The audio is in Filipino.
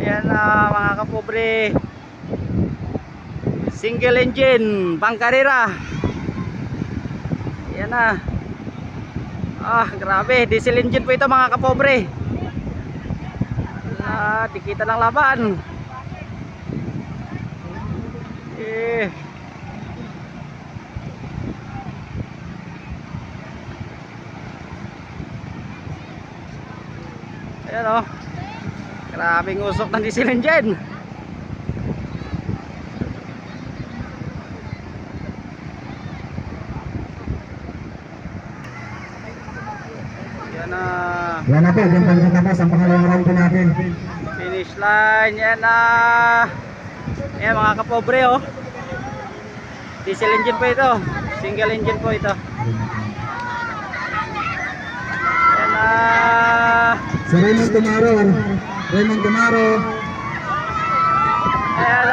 Ayan na mga kapobre, single engine pang karera. Ayan na. Grabe, diesel engine po ito mga kapobre. Di kita ng laban. Ayan o, grabing usok ng diesel engine. Yan na po, yung pagkatapos ang pangalawang round po natin. Finish line, yan na. Ayan mga kapobre oh. Diesel engine po ito. Single engine po ito. Yan na. Si Raymond Tumaro. Ayan